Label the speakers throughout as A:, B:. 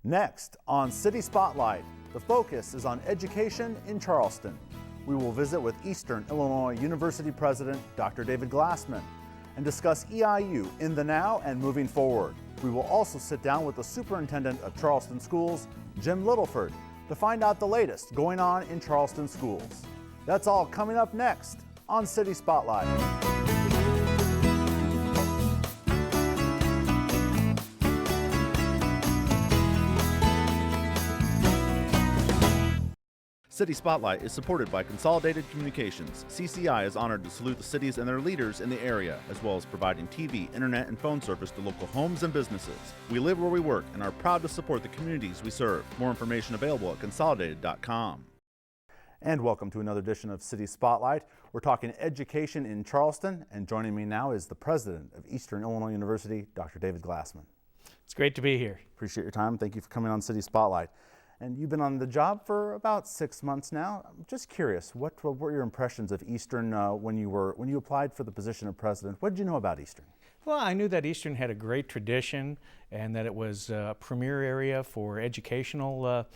A: Next, on City Spotlight, the focus is on education in Charleston. We will visit with Eastern Illinois University President Dr. David Glassman and discuss EIU in the now and moving forward. We will also sit down with the Superintendent of Charleston Schools, Jim Littleford, to find out the latest going on in Charleston schools. That's all coming up next on City Spotlight. City Spotlight is supported by Consolidated Communications. CCI is honored to salute the cities and their leaders in the area, as well as providing TV, internet, and phone service to local homes and businesses. We live where we work and are proud to support the communities we serve. More information available at consolidated.com. And welcome to another edition of City Spotlight. We're talking education in Charleston, and joining me now is the president of Eastern Illinois University, Dr. David Glassman.
B: It's great to be here.
A: Appreciate your time. Thank you for coming on City Spotlight. And you've been on the job for about 6 months now. I'm just curious, what were your impressions of Eastern when you applied for the position of president? What did you know about Eastern?
B: Well, I knew that Eastern had a great tradition and that it was a premier area for educational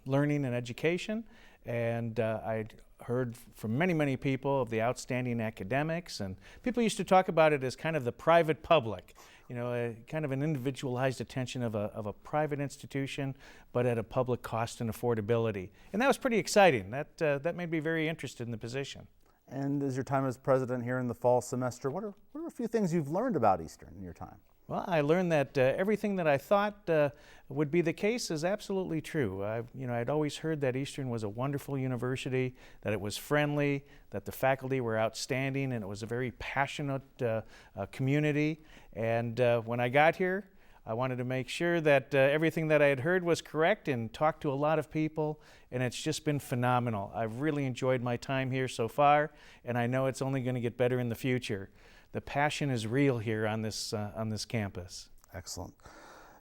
B: learning and education. And I'd heard from many people of the outstanding academics, and people used to talk about it as kind of the private public. You know, kind of an individualized attention of a private institution, but at a public cost and affordability. And that was pretty exciting. That made me very interested in the position.
A: And as your time as president here in the fall semester, what are a few things you've learned about Eastern in your time?
B: Well, I learned that everything that I thought would be the case is absolutely true. I'd always heard that Eastern was a wonderful university, that it was friendly, that the faculty were outstanding, and it was a very passionate community. And when I got here, I wanted to make sure that everything that I had heard was correct and talked to a lot of people, and it's just been phenomenal. I've really enjoyed my time here so far, and I know it's only going to get better in the future. The passion is real here on this campus. Excellent.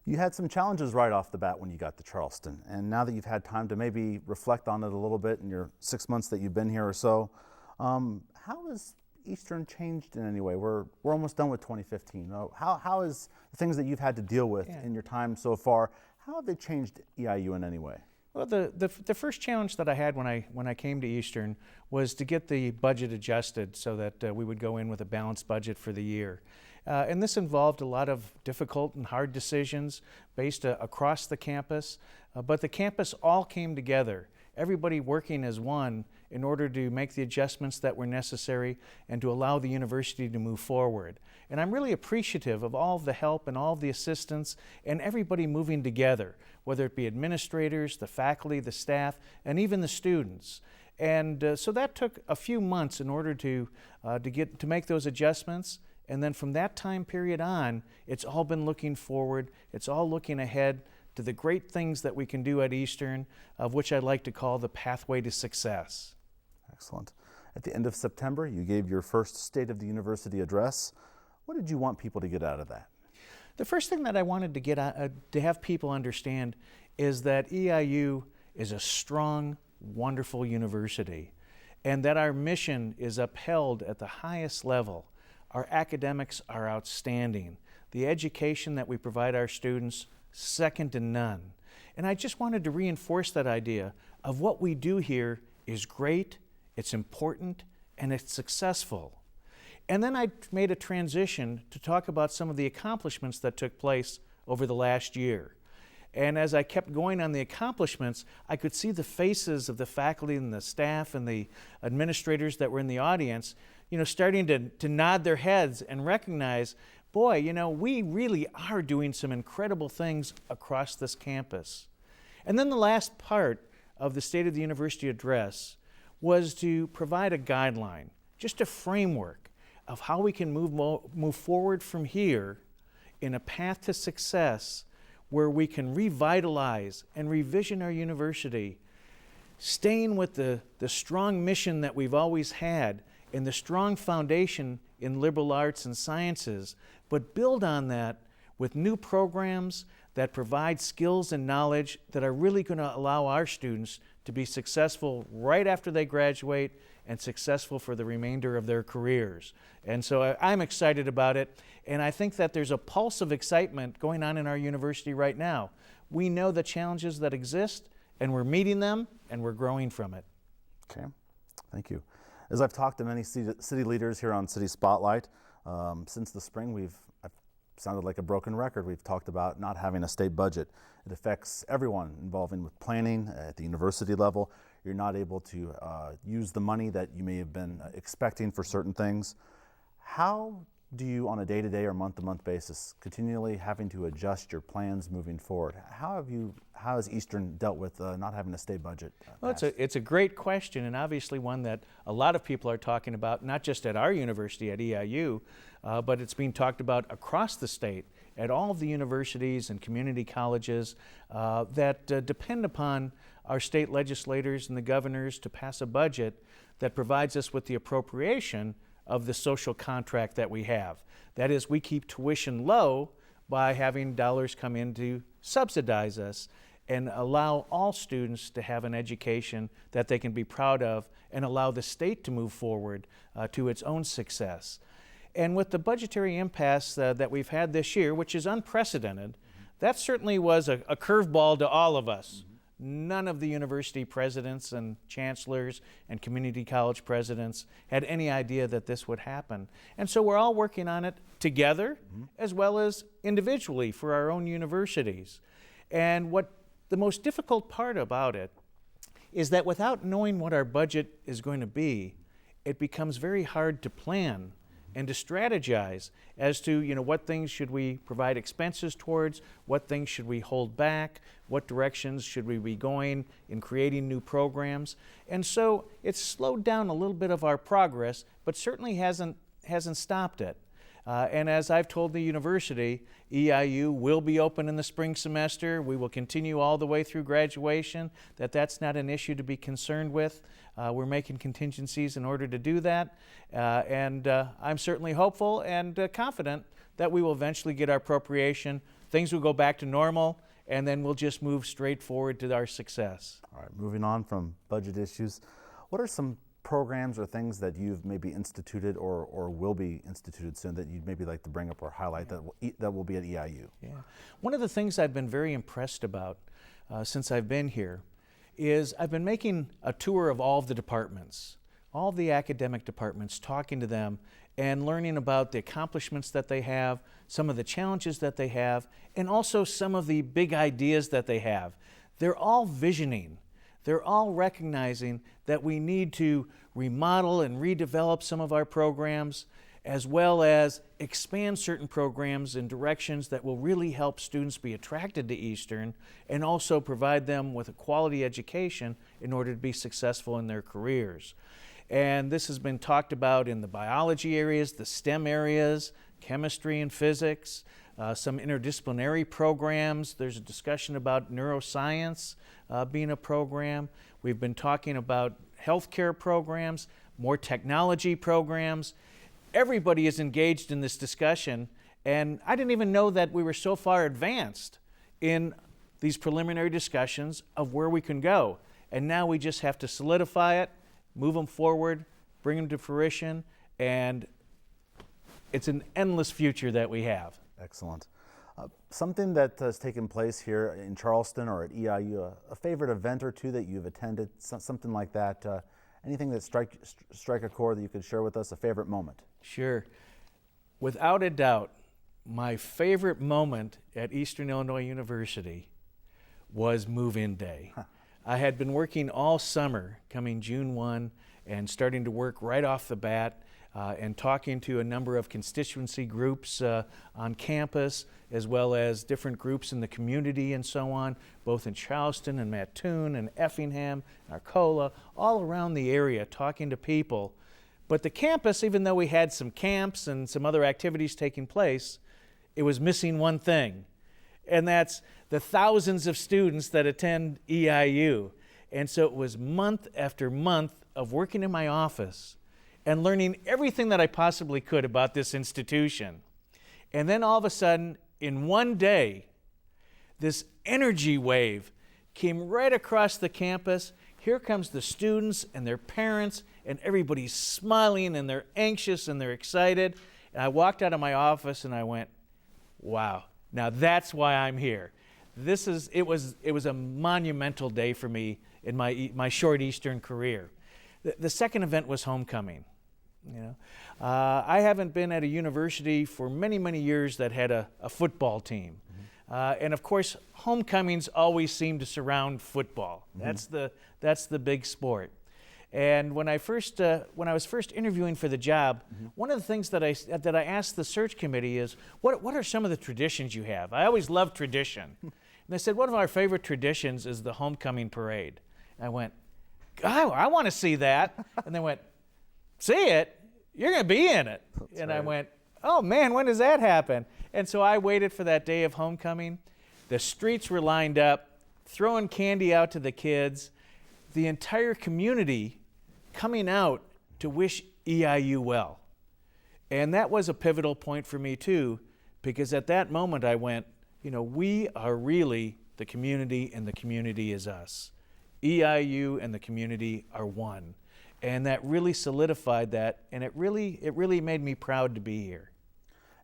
A: You had some challenges right off the bat when you got to Charleston, and now that you've had time to maybe reflect on it a little bit in your 6 months that you've been here or so, how has Eastern changed in any way? We're almost done with 2015. How is the things that you've had to deal with in your time so far, how have they changed EIU in any way?
B: Well, the first challenge that I had when I came to Eastern was to get the budget adjusted so that we would go in with a balanced budget for the year. And this involved a lot of difficult and hard decisions based across the campus, but the campus all came together, everybody working as one in order to make the adjustments that were necessary and to allow the university to move forward. And I'm really appreciative of all of the help and all of the assistance and everybody moving together, whether it be administrators, the faculty, the staff, and even the students. And so that took a few months in order to make those adjustments. And then from that time period on, it's all been looking forward. It's all looking ahead to the great things that we can do at Eastern, of which I like to call the pathway to success.
A: Excellent. At the end of September, you gave your first State of the University address. What did you want people to get out of that?
B: The first thing that I wanted to have people understand is that EIU is a strong, wonderful university, and that our mission is upheld at the highest level. Our academics are outstanding. The education that we provide our students, second to none. And I just wanted to reinforce that idea of what we do here is great, it's important, and it's successful. And then I made a transition to talk about some of the accomplishments that took place over the last year. And as I kept going on the accomplishments, I could see the faces of the faculty and the staff and the administrators that were in the audience, starting to nod their heads and recognize, boy, we really are doing some incredible things across this campus. And then the last part of the State of the University address was to provide a guideline, just a framework of how we can move forward from here in a path to success where we can revitalize and revision our university, staying with the strong mission that we've always had and the strong foundation in liberal arts and sciences, but build on that with new programs that provide skills and knowledge that are really going to allow our students to be successful right after they graduate and successful for the remainder of their careers. And so I'm excited about it, and I think that there's a pulse of excitement going on in our university right now. we know the challenges that exist, and we're meeting them, and we're growing from it.
A: Okay, thank you. As I've talked to many city leaders here on City Spotlight, since the spring, I've sounded like a broken record. We've talked about not having a state budget. It affects everyone involving with planning at the university level. You're not able to use the money that you may have been expecting for certain things. How do you, on a day-to-day or month-to-month basis, continually having to adjust your plans moving forward? How has Eastern dealt with not having a state budget?
B: Well, it's a great question, and obviously one that a lot of people are talking about, not just at our university at EIU, but it's being talked about across the state at all of the universities and community colleges that depend upon our state legislators and the governors to pass a budget that provides us with the appropriation of the social contract that we have. That is, we keep tuition low by having dollars come in to subsidize us and allow all students to have an education that they can be proud of and allow the state to move forward to its own success. And with the budgetary impasse that we've had this year, which is unprecedented, that certainly was a curveball to all of us. None of the university presidents and chancellors and community college presidents had any idea that this would happen. And so we're all working on it together as well as individually for our own universities. And what the most difficult part about it is that without knowing what our budget is going to be, it becomes very hard to plan and to strategize as to, what things should we provide expenses towards, what things should we hold back, what directions should we be going in creating new programs. And so it's slowed down a little bit of our progress, but certainly hasn't stopped it. And as I've told the university, EIU will be open in the spring semester. We will continue all the way through graduation. That's not an issue to be concerned with. We're making contingencies in order to do that. And I'm certainly hopeful and confident that we will eventually get our appropriation. Things will go back to normal, and then we'll just move straight forward to our success.
A: All right, moving on from budget issues, what are some programs or things that you've maybe instituted or will be instituted soon that you'd maybe like to bring up or highlight that will be at EIU?
B: Yeah. One of the things I've been very impressed about since I've been here is I've been making a tour of all of the departments, all of the academic departments, talking to them and learning about the accomplishments that they have, some of the challenges that they have, and also some of the big ideas that they have. They're all visioning. They're all recognizing that we need to remodel and redevelop some of our programs, as well as expand certain programs in directions that will really help students be attracted to Eastern and also provide them with a quality education in order to be successful in their careers. And this has been talked about in the biology areas, the STEM areas, chemistry and physics, some interdisciplinary programs. There's a discussion about neuroscience being a program. We've been talking about healthcare programs, more technology programs. Everybody is engaged in this discussion, and I didn't even know that we were so far advanced in these preliminary discussions of where we can go. And now we just have to solidify it, move them forward, bring them to fruition, and it's an endless future that we have.
A: Excellent. Something that has taken place here in Charleston or at EIU, a favorite event or two that you've attended, something like that, anything that strike a chord that you could share with us, a favorite moment?
B: Sure. Without a doubt, my favorite moment at Eastern Illinois University was move-in day. I had been working all summer, coming June 1, and starting to work right off the bat, and talking to a number of constituency groups on campus, as well as different groups in the community and so on, both in Charleston and Mattoon and Effingham, Arcola, all around the area, talking to people. But the campus, even though we had some camps and some other activities taking place, it was missing one thing, and that's the thousands of students that attend EIU. And so it was month after month of working in my office and learning everything that I possibly could about this institution. And then all of a sudden, in one day, this energy wave came right across the campus. Here comes the students and their parents, and everybody's smiling, and they're anxious, and they're excited. And I walked out of my office, and I went, wow, now that's why I'm here. it was a monumental day for me in my short Eastern career. The second event was homecoming. I haven't been at a university for many, many years that had a football team. And of course, homecomings always seem to surround football. That's the big sport. And when I was first interviewing for the job, one of the things that I asked the search committee is, what are some of the traditions you have? I always love tradition. And they said, one of our favorite traditions is the homecoming parade. And I went, God, I want to see that. And they went, see it? You're going to be in it.
C: That's
B: and
C: right.
B: I went, oh man, when does that happen? And so I waited for that day of homecoming. The streets were lined up, throwing candy out to the kids. The entire community coming out to wish EIU well. And that was a pivotal point for me too, because at that moment I went, we are really the community and the community is us. EIU and the community are one. And that really solidified that, and it really made me proud to be here.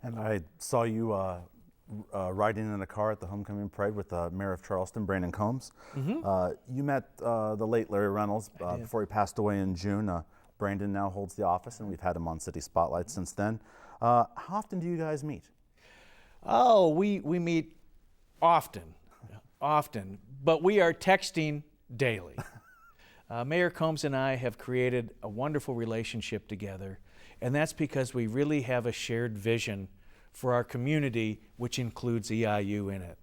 C: And I saw you riding in a car at the homecoming parade with the Mayor of Charleston, Brandon Combs. You met the late Larry Reynolds before he passed away in June. Brandon now holds the office, and we've had him on City Spotlight since then. How often do you guys meet?
B: Oh, we meet often, but we are texting daily. Mayor Combs and I have created a wonderful relationship together, and that's because we really have a shared vision for our community, which includes EIU in it.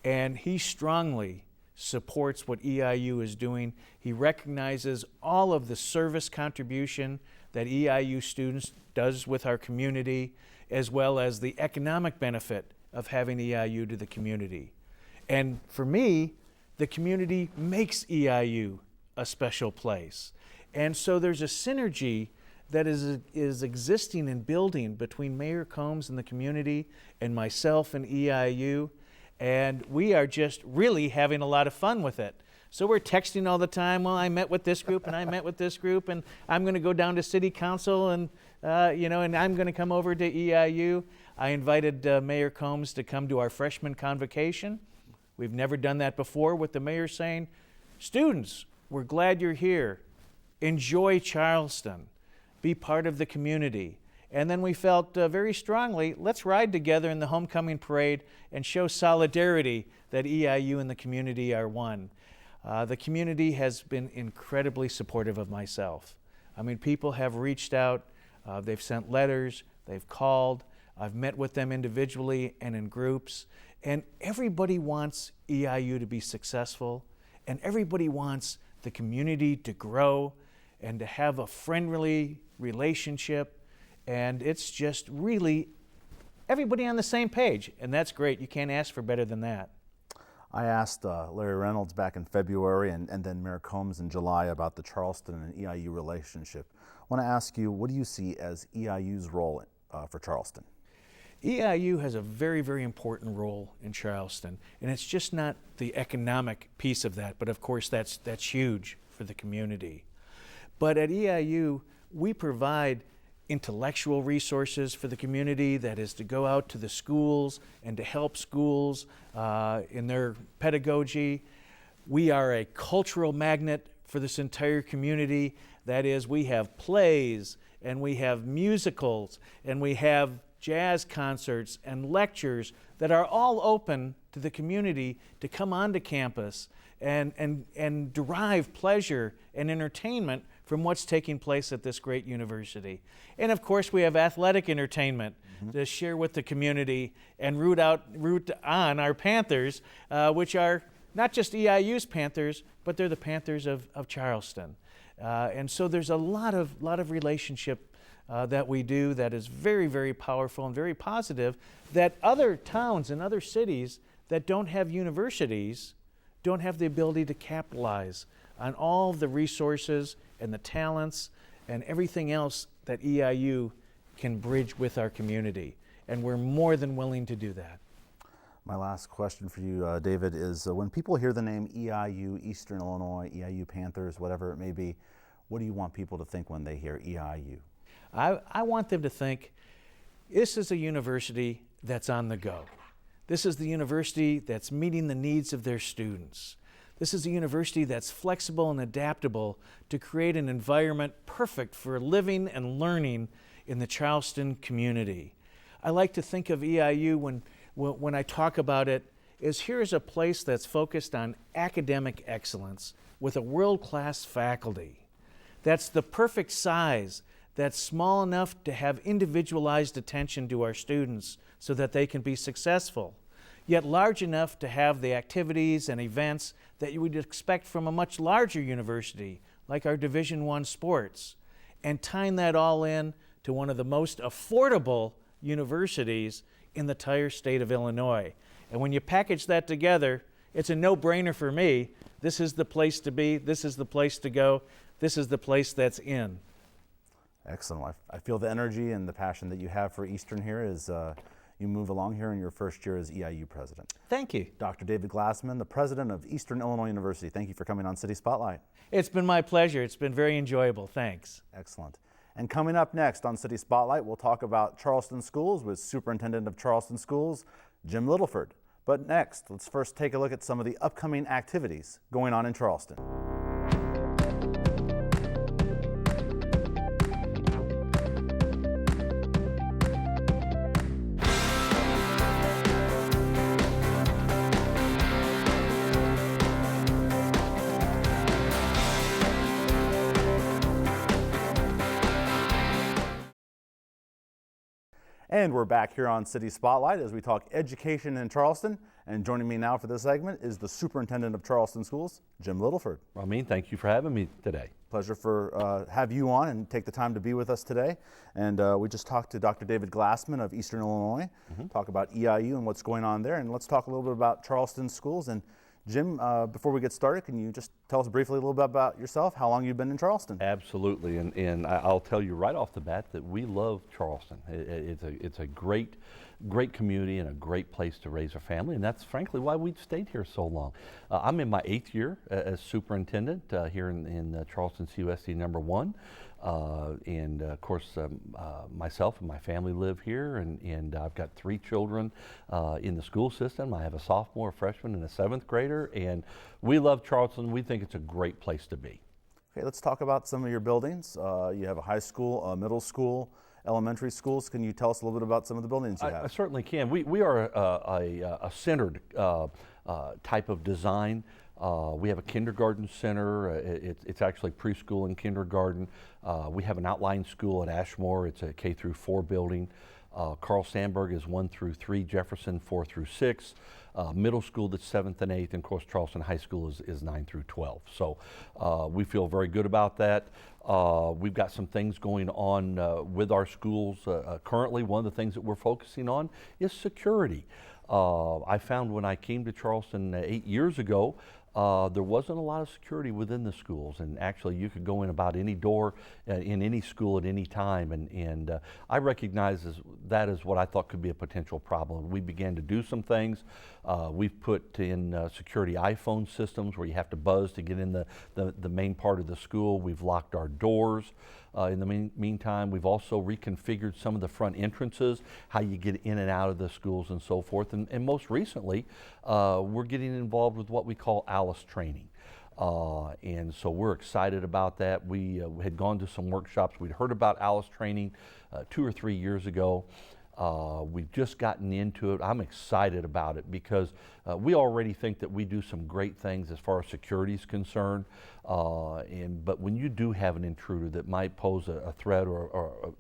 B: And he strongly supports what EIU is doing. He recognizes all of the service contribution that EIU students does with our community, as well as the economic benefit of having EIU to the community. And for me, the community makes EIU a special place. And so there's a synergy that is existing and building between Mayor Combs and the community and myself and EIU, and we are just really having a lot of fun with it. So we're texting all the time, well, I met with this group and I met with this group and I'm going to go down to City Council and and I'm going to come over to EIU. I invited Mayor Combs to come to our freshman convocation. We've never done that before, with the mayor saying, students, we're glad you're here. Enjoy Charleston. Be part of the community. And then we felt very strongly, let's ride together in the homecoming parade and show solidarity that EIU and the community are one. The community has been incredibly supportive of myself. I mean, people have reached out, they've sent letters, they've called, I've met with them individually and in groups, and everybody wants EIU to be successful, and everybody wants the community to grow and to have a friendly relationship, and it's just really everybody on the same page, and that's great. You can't ask for better than that.
C: I asked Larry Reynolds back in February and then Mayor Combs in July about the Charleston and EIU relationship. I want to ask you, what do you see as EIU's role for Charleston?
B: EIU has a very, very important role in Charleston, and it's just not the economic piece of that, but of course that's huge for the community. But at EIU, we provide intellectual resources for the community, that is to go out to the schools and to help schools in their pedagogy. We are a cultural magnet for this entire community. That is, we have plays and we have musicals and we have jazz concerts and lectures that are all open to the community to come onto campus and derive pleasure and entertainment from what's taking place at this great university. And of course, we have athletic entertainment to share with the community and root on our Panthers, which are not just EIU's Panthers, but they're the Panthers of Charleston. And so there's a lot of relationship that we do that is very, very powerful and very positive, that other towns and other cities that don't have universities don't have the ability to capitalize on all the resources and the talents and everything else that EIU can bridge with our community. And we're more than willing to do that.
C: My last question for you, David, is when people hear the name EIU, Eastern Illinois, EIU Panthers, whatever it may be, what do you want people to think when they hear EIU?
B: I want them to think this is a university that's on the go, This is the university that's meeting the needs of their students. This is a university that's flexible and adaptable to create an environment perfect for living and learning in the Charleston community. I like to think of EIU when I talk about it as here's a place that's focused on academic excellence with a world-class faculty. That's the perfect size, that's small enough to have individualized attention to our students so that they can be successful, yet large enough to have the activities and events that you would expect from a much larger university, like our Division I sports, and tying that all in to one of the most affordable universities in the entire state of Illinois. And when you package that together, it's a no-brainer for me. This is the place to be, this is the place to go, this is the place that's in.
C: Excellent. I feel the energy and the passion that you have for Eastern here as you move along here in your first year as EIU president.
B: Thank you.
C: Dr. David Glassman, the president of Eastern Illinois University. Thank you for coming on City Spotlight.
B: It's been my pleasure. It's been very enjoyable. Thanks.
C: Excellent. And coming up next on City Spotlight, we'll talk about Charleston Schools with Superintendent of Charleston Schools, Jim Littleford. But next, let's first take a look at some of the upcoming activities going on in Charleston. And we're back here on City Spotlight as we talk education in Charleston. And joining me now for this segment is the Superintendent of Charleston Schools, Jim Littleford.
D: Ramin, thank you for having me today.
C: Pleasure for have you on and take the time to be with us today. And we just talked to Dr. David Glassman of Eastern Illinois, talk about EIU and what's going on there. And let's talk a little bit about Charleston Schools. And Jim, before we get started, can you just tell us briefly a little bit about yourself, how long you've been in Charleston?
D: Absolutely, and I'll tell you right off the bat that we love Charleston. It's a great community and a great place to raise a family, and that's frankly why we've stayed here so long. I'm in my 8th year as superintendent here in Charleston CUSD number 1. And of course, myself and my family live here, and I've got 3 children in the school system. I have a sophomore, a freshman, and a 7th grader, and we love Charleston. We think it's a great place to be.
C: Okay, let's talk about some of your buildings. You have a high school, a middle school, elementary schools. Can you tell us a little bit about some of the buildings you have?
D: I certainly can. We are a centered type of design. We have a kindergarten center. It's actually preschool and kindergarten. We have an outlying school at Ashmore. It's a K through 4 building. Carl Sandburg is 1 through 3, Jefferson 4 through 6. Middle school that's 7th and 8th, and of course Charleston High School is 9 through 12. So we feel very good about that. We've got some things going on with our schools. Currently, one of the things that we're focusing on is security. I found when I came to Charleston 8 years ago, there wasn't a lot of security within the schools, and actually you could go in about any door in any school at any time, and I recognize that as what I thought could be a potential problem. We began to do some things. We've put in security iPhone systems where you have to buzz to get in the main part of the school. We've locked our doors. In the meantime, we've also reconfigured some of the front entrances, how you get in and out of the schools and so forth. And most recently, we're getting involved with what we call ALICE training. And so we're excited about that. We had gone to some workshops. We'd heard about ALICE training 2 or 3 years ago. We've just gotten into it. I'm excited about it because we already think that we do some great things as far as security is concerned. But when you do have an intruder that might pose a threat or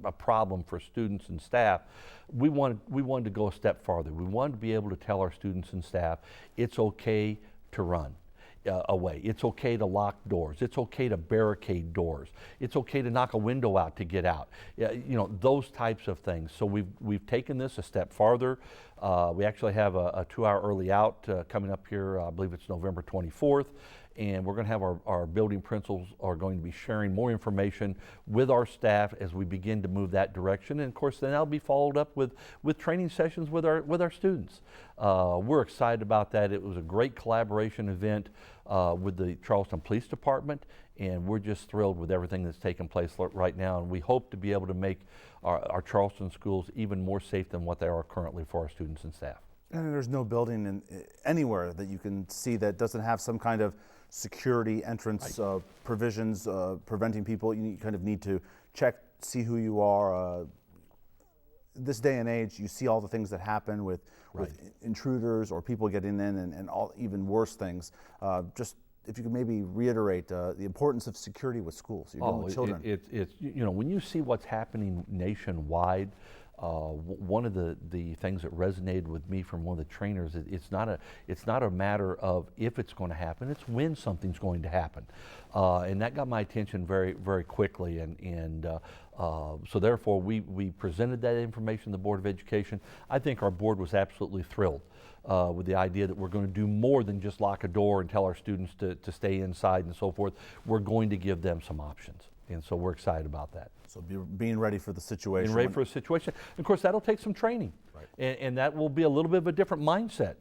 D: a problem for students and staff, we wanted to go a step farther. We wanted to be able to tell our students and staff it's okay to run away. It's okay to lock doors. It's okay to barricade doors. It's okay to knock a window out to get out. You know, those types of things. So we've taken this a step farther. We actually have a 2-hour early out coming up here. I believe it's November 24th. And we're going to have our building principals are going to be sharing more information with our staff as we begin to move that direction. And of course, then that'll be followed up with training sessions with our students. We're excited about that. It was a great collaboration event with the Charleston Police Department, and we're just thrilled with everything that's taking place right now. And we hope to be able to make our Charleston schools even more safe than what they are currently for our students and staff.
C: And there's no building anywhere that you can see that doesn't have some kind of security entrance provisions preventing people. You kind of need to check, see who you are. This day and age, you see all the things that happen with intruders or people getting in and all even worse things. Just if you could maybe reiterate the importance of security with schools, you're dealing with children.
D: It's when you see what's happening nationwide, one of the things that resonated with me from one of the trainers is it's not a matter of if it's going to happen, it's when something's going to happen, and that got my attention very, very quickly, and so therefore we presented that information to the Board of Education. I think our board was absolutely thrilled with the idea that we're going to do more than just lock a door and tell our students to stay inside and so forth. We're going to give them some options, and so we're excited about that.
C: So being ready for the situation.
D: Being ready for a situation. Of course, that'll take some training. Right. And that will be a little bit of a different mindset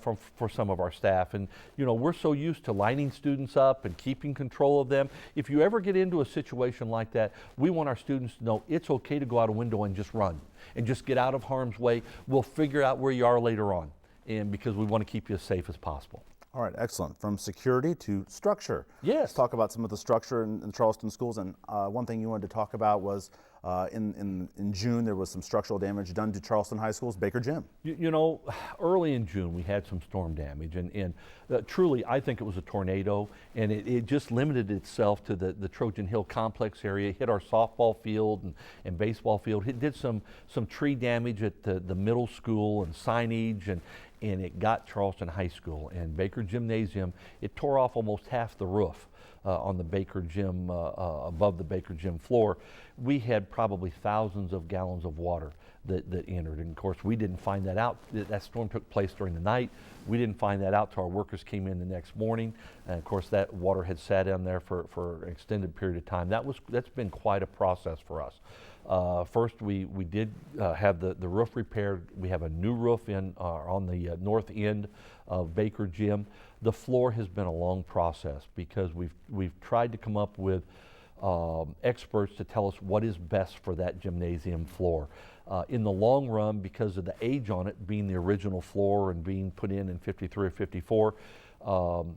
D: for some of our staff. And we're so used to lining students up and keeping control of them. If you ever get into a situation like that, we want our students to know it's okay to go out a window and just run and just get out of harm's way. We'll figure out where you are later on, and because we want to keep you as safe as possible.
C: All right, excellent. From security to structure.
D: Yes.
C: Let's talk about some of the structure in Charleston schools. And one thing you wanted to talk about was in June there was some structural damage done to Charleston High School's Baker Gym.
D: Early in June we had some storm damage, and truly I think it was a tornado, and it just limited itself to the Trojan Hill complex area. It hit our softball field and baseball field. It did some tree damage at the middle school and signage, and it got Charleston High School and Baker Gymnasium. It tore off almost half the roof on the Baker Gym, above the Baker Gym floor. We had probably thousands of gallons of water that entered. And of course, we didn't find that out. That storm took place during the night. We didn't find that out till our workers came in the next morning. And of course, that water had sat in there for an extended period of time. That's been quite a process for us. First, we did have the roof repaired. We have a new roof on the north end of Baker Gym. The floor has been a long process because we've tried to come up with experts to tell us what is best for that gymnasium floor. In the long run, because of the age on it being the original floor and being put in 53 or 54,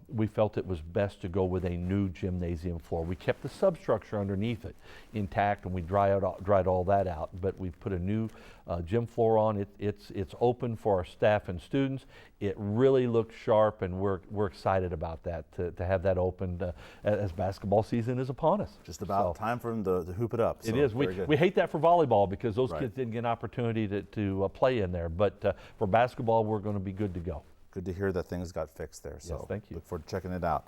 D: we felt it was best to go with a new gymnasium floor. We kept the substructure underneath it intact, and we dried all that out, but we put a new gym floor on. It's open for our staff and students. It really looks sharp, and we're excited about that, to have that opened as basketball season is upon us.
C: Just about time for them to hoop it up.
D: So it is. We hate that for volleyball because those kids didn't get an opportunity to play in there, but for basketball we're going to be good to go.
C: Good to hear that things got fixed there. So
D: yes, thank you.
C: Look forward to checking it out.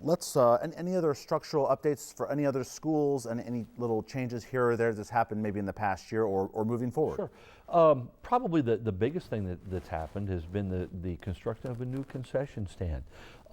C: Let's any other structural updates for any other schools and any little changes here or there that's happened maybe in the past year or moving forward?
D: Sure. Probably the biggest thing that's happened has been the construction of a new concession stand.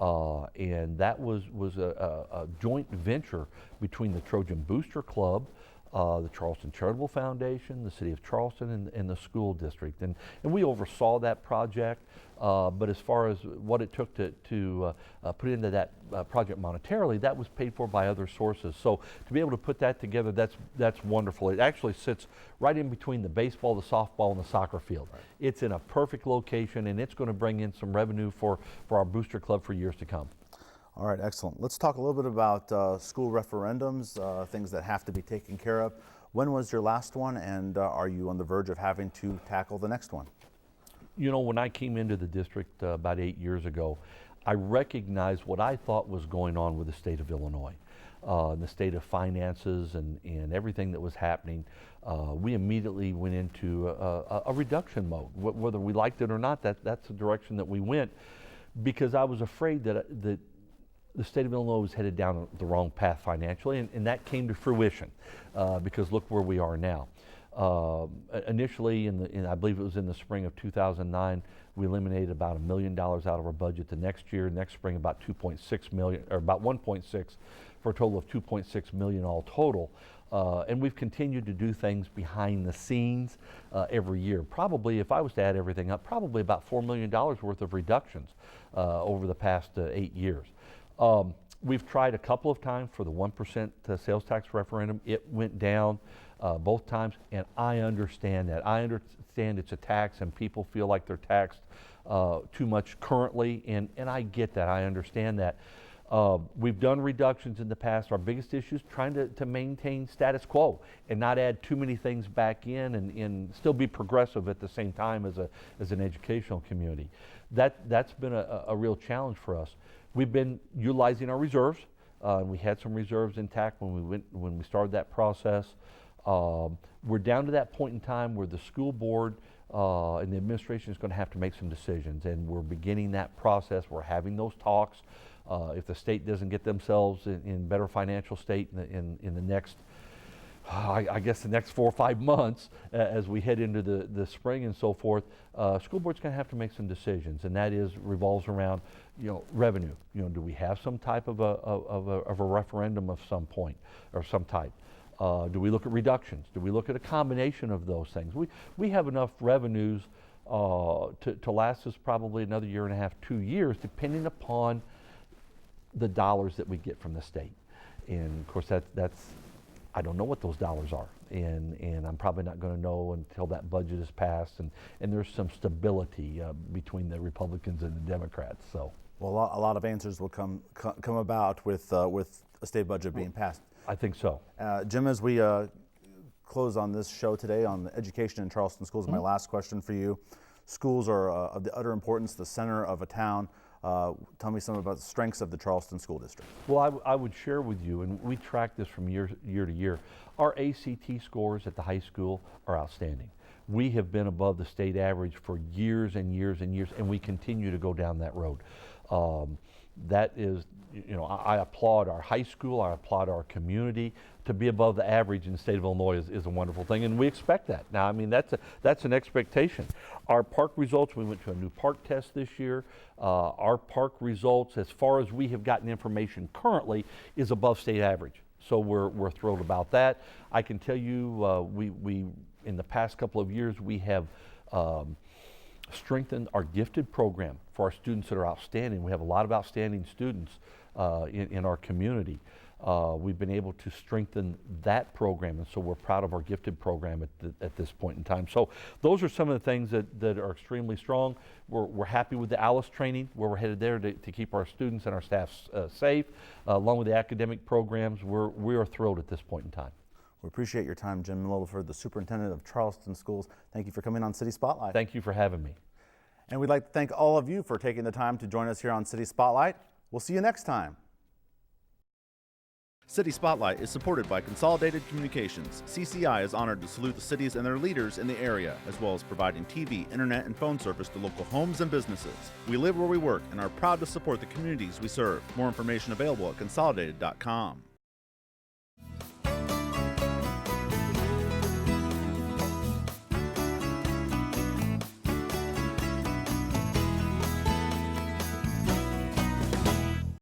D: And that was a joint venture between the Trojan Booster Club, the Charleston Charitable Foundation, the City of Charleston, and the school district. And we oversaw that project, but as far as what it took to put into that project monetarily, that was paid for by other sources. So to be able to put that together, that's wonderful. It actually sits right in between the baseball, the softball, and the soccer field. Right. It's in a perfect location, and it's going to bring in some revenue for our booster club for years to come.
C: All right, excellent. Let's talk a little bit about school referendums, things that have to be taken care of. When was your last one, and are you on the verge of having to tackle the next one?
D: When I came into the district about 8 years ago, I recognized what I thought was going on with the state of Illinois, the state of finances and everything that was happening. We immediately went into a reduction mode. Whether we liked it or not, that's the direction that we went, because I was afraid that the state of Illinois was headed down the wrong path financially, and that came to fruition because look where we are now. Initially, I believe it was in the spring of 2009, we eliminated about $1 million out of our budget. The next spring, about 2.6 million, or about 1.6, for a total of 2.6 million all total. And we've continued to do things behind the scenes every year. Probably, if I was to add everything up, probably about $4 million worth of reductions over the past 8 years. We've tried a couple of times for the 1% sales tax referendum. It went down. both times, and I understand that. I understand it's a tax and people feel like they're taxed too much currently, and I get that. I understand that. We've done reductions in the past. Our biggest issue is trying to maintain status quo and not add too many things back in, and still be progressive at the same time as an educational community. That's been a real challenge for us. We've been utilizing our reserves. We had some reserves intact when we started that process. We're down to that point in time where the school board and the administration is going to have to make some decisions, and we're beginning that process. We're having those talks. If the state doesn't get themselves in better financial state in the next, I guess the next 4 or 5 months, as we head into the spring and so forth, school board's going to have to make some decisions, and that revolves around, revenue. Do we have some type of a referendum of some point or some type? Do we look at reductions? Do we look at a combination of those things? We have enough revenues to last us probably another 1.5 to 2 years, depending upon the dollars that we get from the state. And of course that's I don't know what those dollars are, and I'm probably not going to know until that budget is passed and there's some stability between the Republicans and the Democrats. So
C: well, a lot of answers will come about with a state budget being passed.
D: I think so.
C: Jim, as we close on this show today on education in Charleston schools, my last question for you. Schools are of the utter importance, the center of a town. Tell me some about the strengths of the Charleston School District.
D: Well, I would share with you, and we track this from year to year. Our ACT scores at the high school are outstanding. We have been above the state average for years and years and years, and we continue to go down that road. That is, I applaud our high school, I applaud our community. To be above the average in the state of Illinois is a wonderful thing, and we expect that. Now, I mean, that's an expectation. Our park results, we went to a new park test this year. Our park results, as far as we have gotten information currently, is above state average. So we're thrilled about that. I can tell you, we in the past couple of years, we have strengthened our gifted program for our students that are outstanding. We have a lot of outstanding students in our community. We've been able to strengthen that program, and so we're proud of our gifted program at this point in time. So those are some of the things that are extremely strong. We're happy with the ALICE training, where we're headed there to keep our students and our staff safe, along with the academic programs. We are thrilled at this point in time.
C: We appreciate your time, Jim Littleford, the Superintendent of Charleston Schools. Thank you for coming on City Spotlight.
D: Thank you for having me.
C: And we'd like to thank all of you for taking the time to join us here on City Spotlight. We'll see you next time.
A: City Spotlight is supported by Consolidated Communications. CCI is honored to salute the cities and their leaders in the area, as well as providing TV, internet, and phone service to local homes and businesses. We live where we work and are proud to support the communities we serve. More information available at consolidated.com.